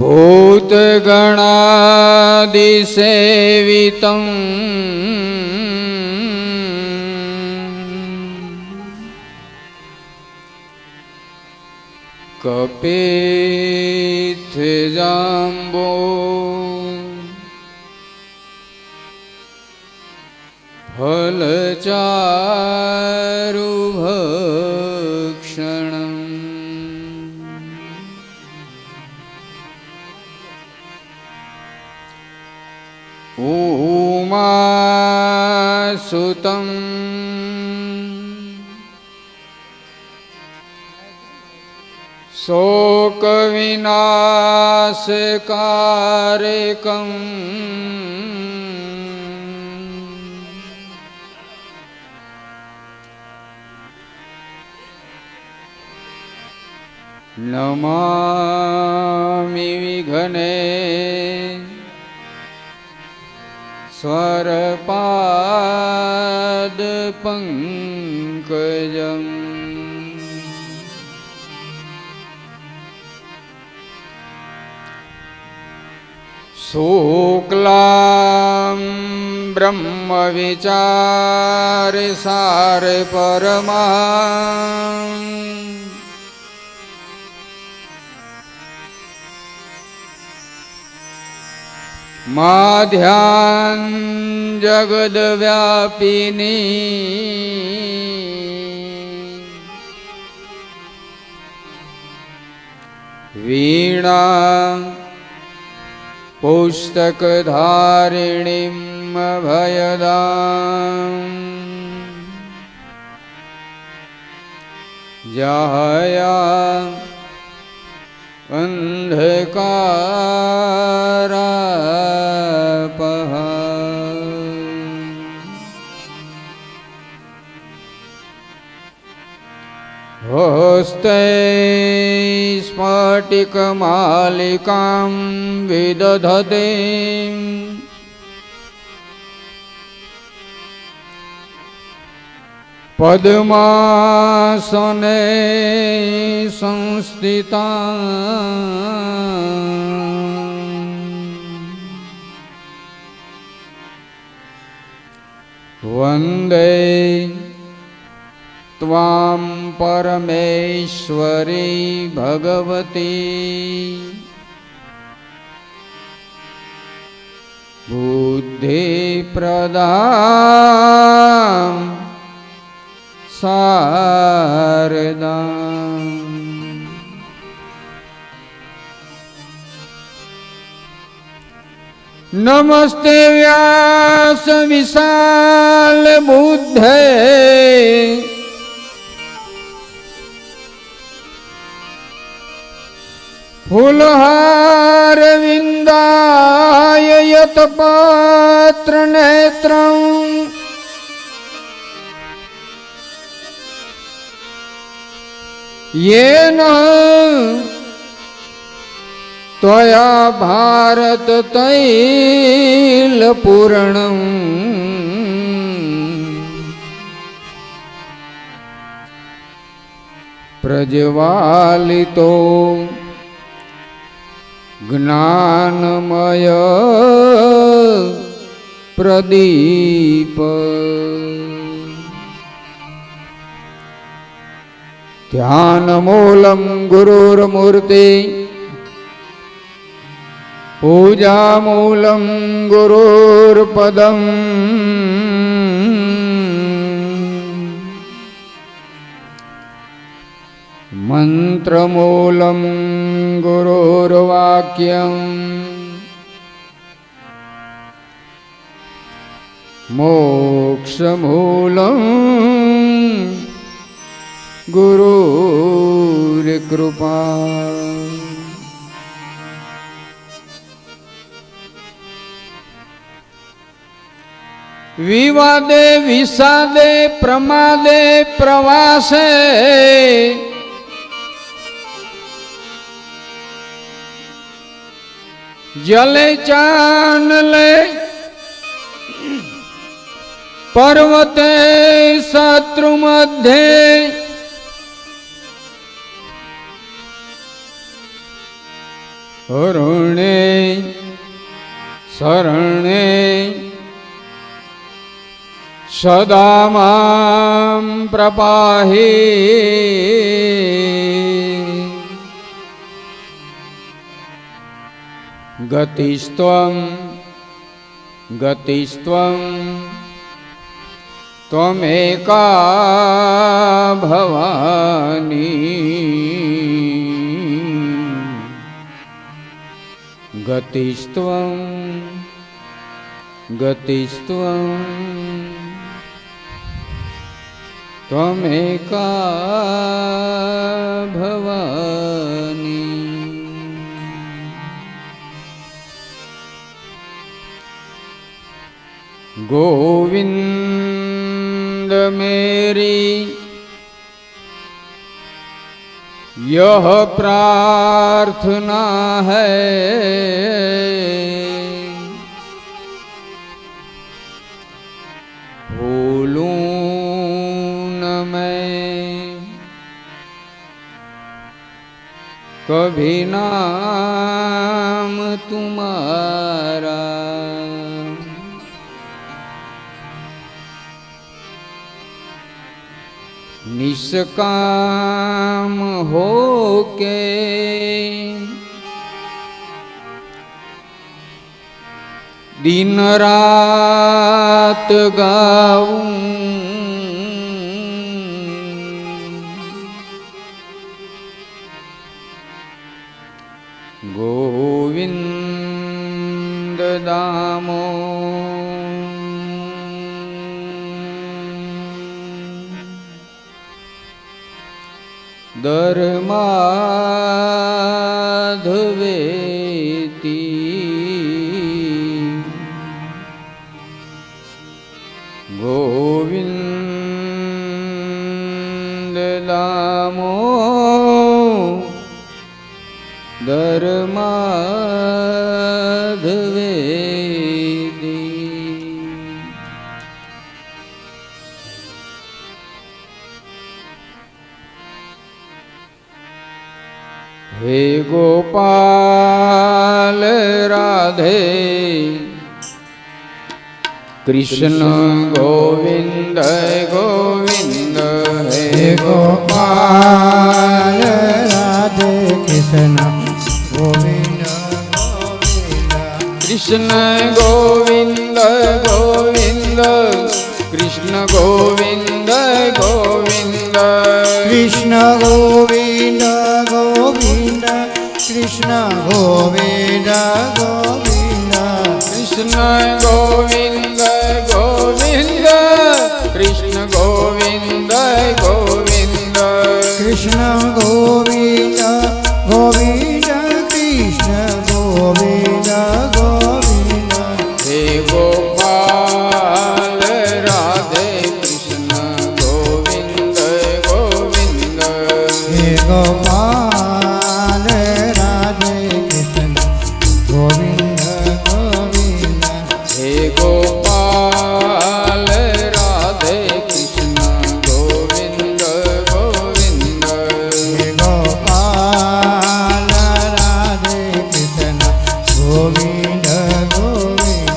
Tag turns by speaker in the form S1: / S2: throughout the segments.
S1: भूतगणादिसेवितं कपित्थजाम्बो फलचारुभक्षणम् उमासुतं शोकविनाशकारकम् नमामि विघ्ने स्वरपादपङ्कजम् शुक्लां ब्रह्मविचारसारपरमां माध्यां जगद्व्यापिनी वीणा पुस्तकधारिणीं अभयदां जया अंधकारापहा हस्ते स्फटिकमालिकां विदधते पद्मासने संस्थिता वन्दे त्वां परमेश्वरी भगवती बुद्धिप्रदां शारदाम्। नमस्ते व्यास विशाल बुद्धे फूलहार विंदाय यतपात्र नेत्रं येन त्वया भारत तैलपूर्णम् प्रज्वालितो ज्ञानमय प्रदीप ध्यानमूलं गुरुर्मूर्ति पूजामूलं गुरुर्पदम् मंत्रमूलं गुरुर्वाक्यम् मोक्षमूलं गुरुर्कृपा। विवादे विषादे प्रमादे प्रवासे जले चानले पर्वते शत्रु मध्ये અરુણે શરણે સદા માં પ્રપાહી ગતિસ્ત્વં ગતિસ્ત્વં ત્વમેકા ભવાની ગતિસ્ત્વં ગતિસ્ત્વં ત્વમેકા ભવાની गोविंद मेरी यह प्रार्थना है भूलूं न मैं कभी नाम तुम्हारा निष्काम हो के दिन रात गाऊं गोविंद दामो धर्माधवेति गोविंद दामो धर्माधवेति हे गोपाल राधे कृष्ण गोविंद गोविंद हे
S2: गोपाल राधे कृष्ण गोविंद गोविंद
S1: कृष्ण गोविंद गोविंद कृष्ण गोविंद गोविंद
S2: कृष्ण गोविंद गोविंद कृष्ण गोविंद गोविंद
S1: कृष्ण गोविंद गोविंद कृष्ण गोविंद गोविंद
S2: कृष्ण गोविंद गोविंद कृष्ण गोविंद गोविंद
S1: हे गोपाल राधे कृष्ण गोविंद गोविंद
S2: हे गोपाल राधे कृष्ण गोविंद गोविंद
S1: हे गोपाल राधे कृष्ण गोविंद गोविंद
S2: हे गोपाल राधे कृष्ण गोविंद गोविंद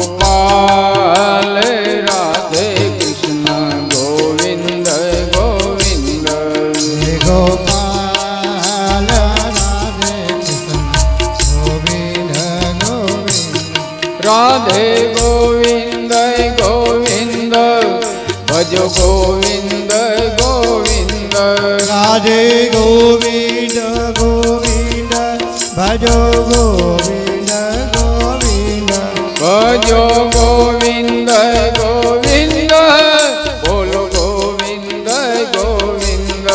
S1: गोपाल राधे कृष्ण गोविंद गोविंद
S2: हे गोपाल राधे कृष्ण गोविंद गोविंद
S1: राधे गोविंद गोविंद भजो गोविंद गोविंद
S2: राधे गोविंद गोविंद भजो गोविंद गोविंद
S1: भजो गोविंद गोविंद बोलो गोविंद गोविंद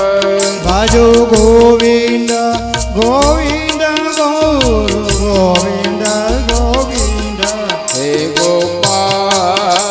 S1: ગોપાલ